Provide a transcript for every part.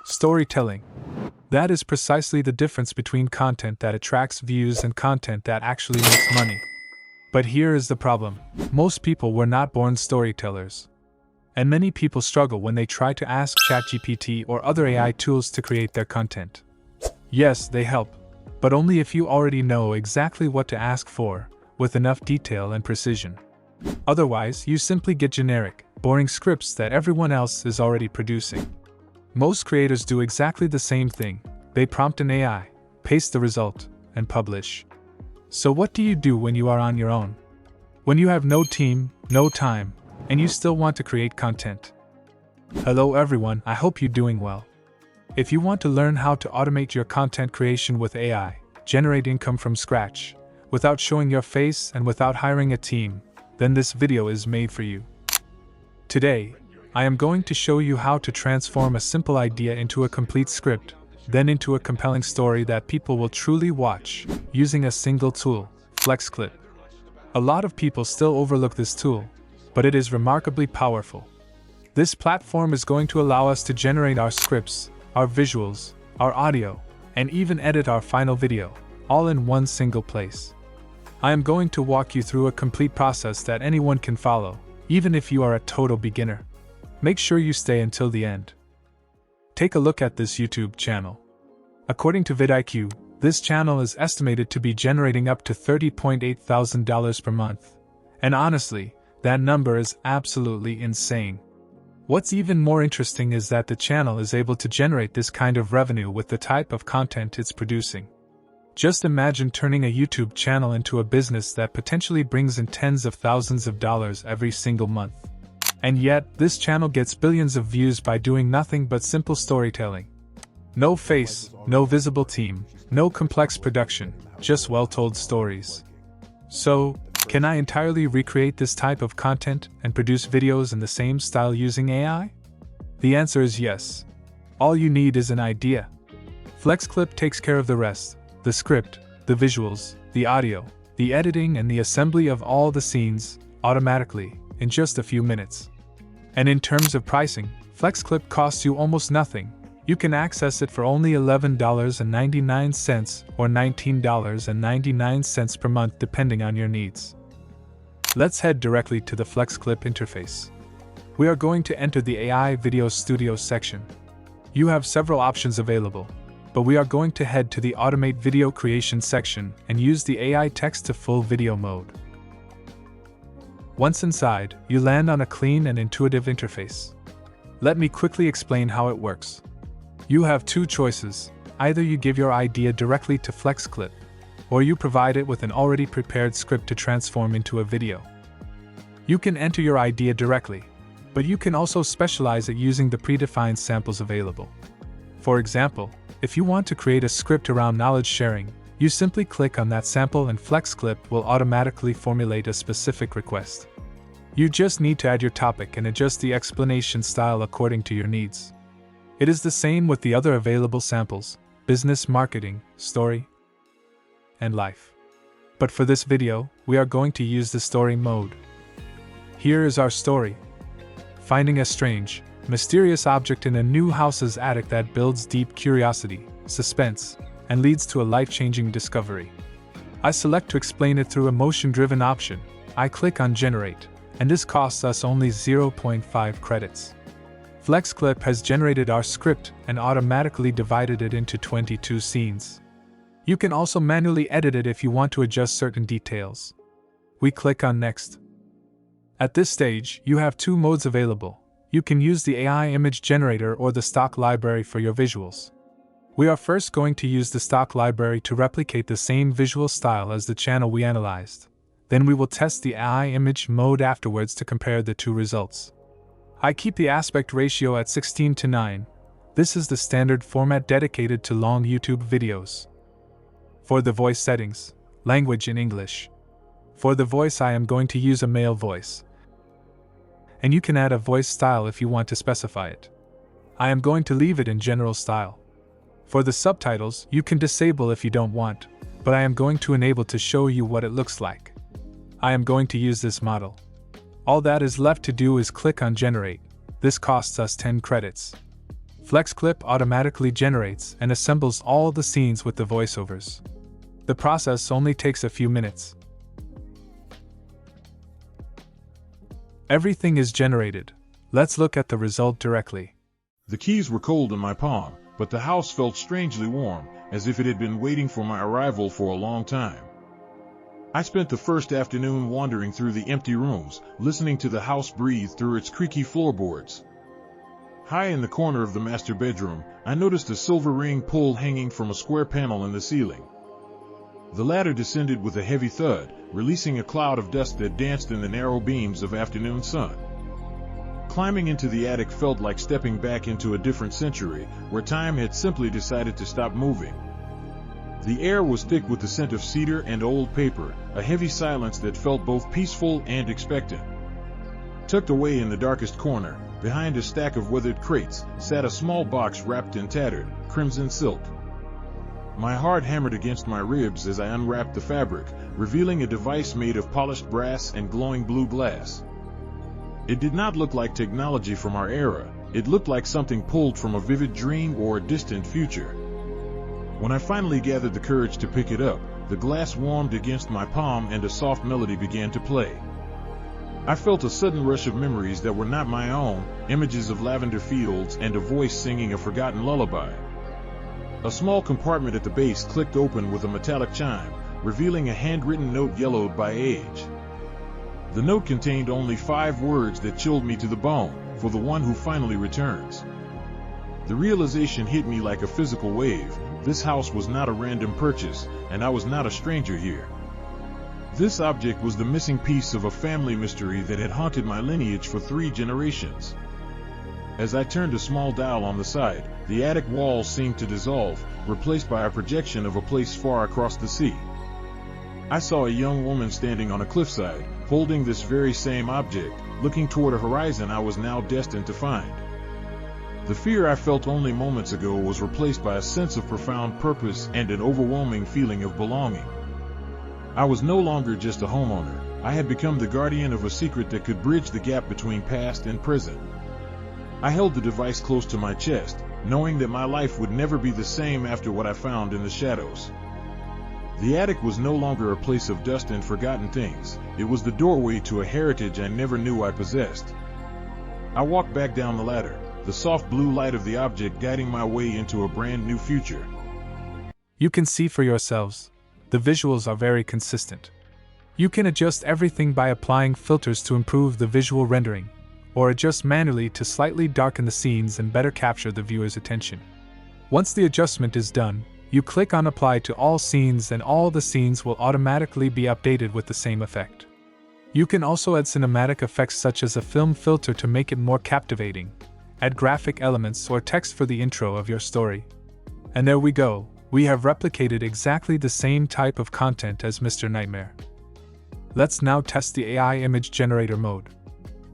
Storytelling. That is precisely the difference between content that attracts views and content that actually makes money. But here is the problem. Most people were not born storytellers. And many people struggle when they try to ask ChatGPT or other AI tools to create their content. Yes, they help, but only if you already know exactly what to ask for, with enough detail and precision. Otherwise, you simply get generic, boring scripts that everyone else is already producing. Most creators do exactly the same thing. They prompt an AI, paste the result, and publish. So what do you do when you are on your own? When you have no team, no time, and you still want to create content? Hello everyone, I hope you're doing well. If you want to learn how to automate your content creation with AI, generate income from scratch, without showing your face and without hiring a team, then this video is made for you. Today, I am going to show you how to transform a simple idea into a complete script, then into a compelling story that people will truly watch, using a single tool, FlexClip. A lot of people still overlook this tool, but it is remarkably powerful. This platform is going to allow us to generate our scripts, our visuals, our audio, and even edit our final video, all in one single place. I am going to walk you through a complete process that anyone can follow, even if you are a total beginner. Make sure you stay until the end. Take a look at this YouTube channel. According to vidIQ, this channel is estimated to be generating up to $30.8 thousand per month. And honestly, that number is absolutely insane. What's even more interesting is that the channel is able to generate this kind of revenue with the type of content it's producing. Just imagine turning a YouTube channel into a business that potentially brings in tens of thousands of dollars every single month. And yet, this channel gets billions of views by doing nothing but simple storytelling. No face, no visible team, no complex production, just well-told stories. So, can I entirely recreate this type of content and produce videos in the same style using AI? The answer is yes. All you need is an idea. FlexClip takes care of the rest: the script, the visuals, the audio, the editing, and the assembly of all the scenes, automatically, in just a few minutes. And in terms of pricing, FlexClip costs you almost nothing. You can access it for only $11.99 or $19.99 per month depending on your needs. Let's head directly to the FlexClip interface. We are going to enter the AI Video Studio section. You have several options available, but we are going to head to the Automate Video Creation section and use the AI Text to Full Video mode. Once inside, you land on a clean and intuitive interface. Let me quickly explain how it works. You have two choices: either you give your idea directly to FlexClip, or you provide it with an already prepared script to transform into a video. You can enter your idea directly, but you can also specialize it using the predefined samples available. For example, if you want to create a script around knowledge sharing, you simply click on that sample and FlexClip will automatically formulate a specific request. You just need to add your topic and adjust the explanation style according to your needs. It is the same with the other available samples: business, marketing, story, and life. But for this video, we are going to use the story mode. Here is our story. Finding a strange, mysterious object in a new house's attic that builds deep curiosity, suspense, and leads to a life-changing discovery. I select to explain it through a motion-driven option. I click on Generate, and this costs us only 0.5 credits. FlexClip has generated our script and automatically divided it into 22 scenes. You can also manually edit it if you want to adjust certain details. We click on Next. At this stage, you have two modes available. You can use the AI image generator or the stock library for your visuals. We are first going to use the stock library to replicate the same visual style as the channel we analyzed. Then we will test the AI image mode afterwards to compare the two results. I keep the aspect ratio at 16:9. This is the standard format dedicated to long YouTube videos. For the voice settings, language in English. For the voice, I am going to use a male voice. And you can add a voice style if you want to specify it. I am going to leave it in general style. For the subtitles, you can disable if you don't want, but I am going to enable to show you what it looks like. I am going to use this model. All that is left to do is click on Generate. This costs us 10 credits. FlexClip automatically generates and assembles all the scenes with the voiceovers. The process only takes a few minutes. Everything is generated. Let's look at the result directly. The keys were cold in my palm, but the house felt strangely warm, as if it had been waiting for my arrival for a long time. I spent the first afternoon wandering through the empty rooms, listening to the house breathe through its creaky floorboards. High in the corner of the master bedroom, I noticed a silver ring pulled hanging from a square panel in the ceiling. The ladder descended with a heavy thud, releasing a cloud of dust that danced in the narrow beams of afternoon sun. Climbing into the attic felt like stepping back into a different century, where time had simply decided to stop moving. The air was thick with the scent of cedar and old paper, a heavy silence that felt both peaceful and expectant. Tucked away in the darkest corner, behind a stack of weathered crates, sat a small box wrapped in tattered, crimson silk. My heart hammered against my ribs as I unwrapped the fabric, revealing a device made of polished brass and glowing blue glass. It did not look like technology from our era. It looked like something pulled from a vivid dream or a distant future. When I finally gathered the courage to pick it up, the glass warmed against my palm and a soft melody began to play. I felt a sudden rush of memories that were not my own, images of lavender fields and a voice singing a forgotten lullaby. A small compartment at the base clicked open with a metallic chime, revealing a handwritten note yellowed by age. The note contained only 5 words that chilled me to the bone: for the one who finally returns. The realization hit me like a physical wave. This house was not a random purchase, and I was not a stranger here. This object was the missing piece of a family mystery that had haunted my lineage for 3 generations. As I turned a small dial on the side, the attic walls seemed to dissolve, replaced by a projection of a place far across the sea. I saw a young woman standing on a cliffside, holding this very same object, looking toward a horizon I was now destined to find. The fear I felt only moments ago was replaced by a sense of profound purpose and an overwhelming feeling of belonging. I was no longer just a homeowner. I had become the guardian of a secret that could bridge the gap between past and present. I held the device close to my chest, knowing that my life would never be the same after what I found in the shadows. The attic was no longer a place of dust and forgotten things. It was the doorway to a heritage I never knew I possessed. I walked back down the ladder, the soft blue light of the object guiding my way into a brand new future. You can see for yourselves. The visuals are very consistent. You can adjust everything by applying filters to improve the visual rendering, or adjust manually to slightly darken the scenes and better capture the viewer's attention. Once the adjustment is done, you click on Apply to all scenes and all the scenes will automatically be updated with the same effect. You can also add cinematic effects such as a film filter to make it more captivating, add graphic elements or text for the intro of your story. And there we go, we have replicated exactly the same type of content as Mr. Nightmare. Let's now test the AI image generator mode.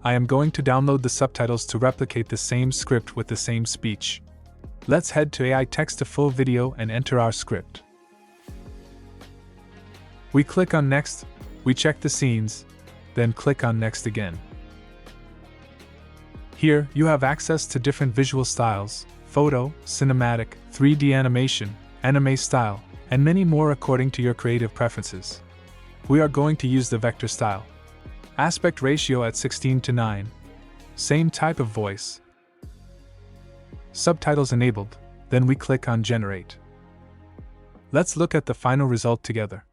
I am going to download the subtitles to replicate the same script with the same speech. Let's head to AI text to full video and enter our script. We click on Next, we check the scenes, then click on Next again. Here, you have access to different visual styles: photo, cinematic, 3D animation, anime style, and many more according to your creative preferences. We are going to use the vector style. Aspect ratio at 16:9. Same type of voice. Subtitles enabled, then we click on Generate. Let's look at the final result together.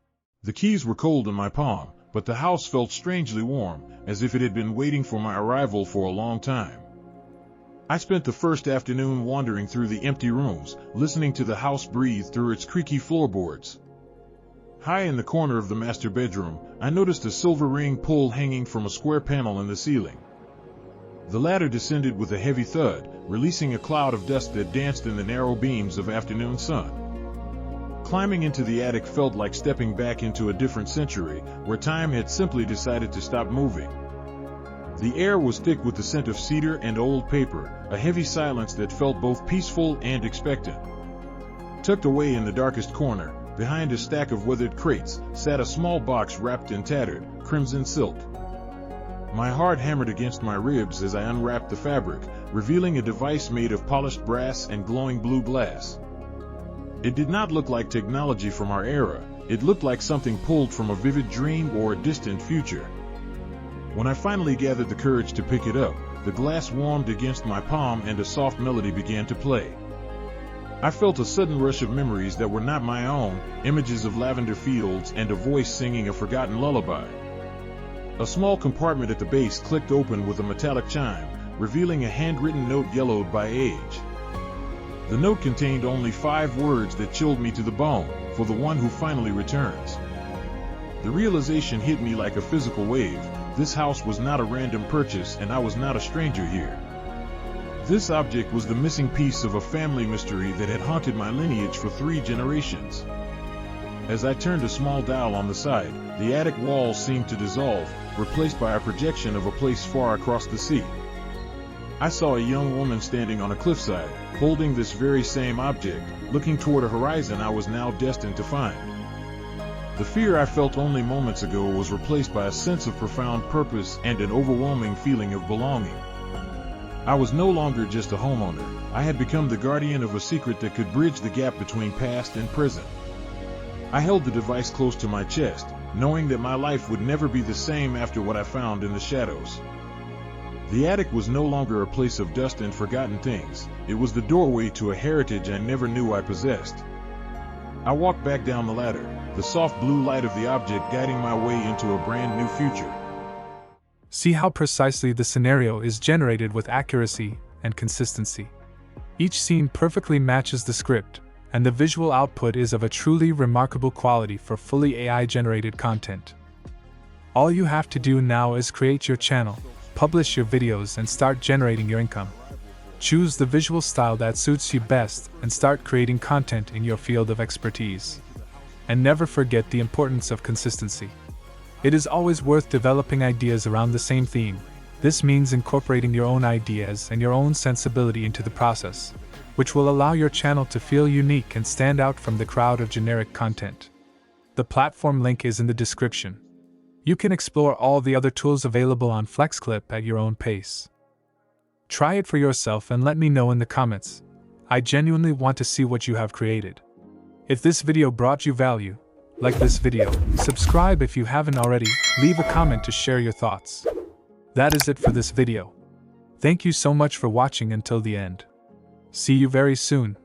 The keys were cold in my palm, but the house felt strangely warm, as if it had been waiting for my arrival for a long time. I spent the first afternoon wandering through the empty rooms, listening to the house breathe through its creaky floorboards. High in the corner of the master bedroom, I noticed a silver ring pulled hanging from a square panel in the ceiling. The ladder descended with a heavy thud, releasing a cloud of dust that danced in the narrow beams of afternoon sun. Climbing into the attic felt like stepping back into a different century, where time had simply decided to stop moving. The air was thick with the scent of cedar and old paper, a heavy silence that felt both peaceful and expectant. Tucked away in the darkest corner, behind a stack of weathered crates, sat a small box wrapped in tattered, crimson silk. My heart hammered against my ribs as I unwrapped the fabric, revealing a device made of polished brass and glowing blue glass. It did not look like technology from our era. It looked like something pulled from a vivid dream or a distant future. When I finally gathered the courage to pick it up, the glass warmed against my palm and a soft melody began to play. I felt a sudden rush of memories that were not my own, images of lavender fields and a voice singing a forgotten lullaby. A small compartment at the base clicked open with a metallic chime, revealing a handwritten note yellowed by age. The note contained only 5 words that chilled me to the bone: for the one who finally returns. The realization hit me like a physical wave. This house was not a random purchase, and I was not a stranger here. This object was the missing piece of a family mystery that had haunted my lineage for 3 generations. As I turned a small dial on the side, the attic walls seemed to dissolve, replaced by a projection of a place far across the sea. I saw a young woman standing on a cliffside, holding this very same object, looking toward a horizon I was now destined to find. The fear I felt only moments ago was replaced by a sense of profound purpose and an overwhelming feeling of belonging. I was no longer just a homeowner. I had become the guardian of a secret that could bridge the gap between past and present. I held the device close to my chest, knowing that my life would never be the same after what I found in the shadows. The attic was no longer a place of dust and forgotten things. It was the doorway to a heritage I never knew I possessed. I walked back down the ladder, the soft blue light of the object guiding my way into a brand new future. See how precisely the scenario is generated with accuracy and consistency. Each scene perfectly matches the script, and the visual output is of a truly remarkable quality for fully AI-generated content. All you have to do now is create your channel, publish your videos, and start generating your income. Choose the visual style that suits you best and start creating content in your field of expertise. And never forget the importance of consistency. It is always worth developing ideas around the same theme. This means incorporating your own ideas and your own sensibility into the process, which will allow your channel to feel unique and stand out from the crowd of generic content. The platform link is in the description. You can explore all the other tools available on FlexClip at your own pace. Try it for yourself and let me know in the comments. I genuinely want to see what you have created. If this video brought you value, like this video, subscribe if you haven't already, leave a comment to share your thoughts. That is it for this video. Thank you so much for watching until the end. See you very soon.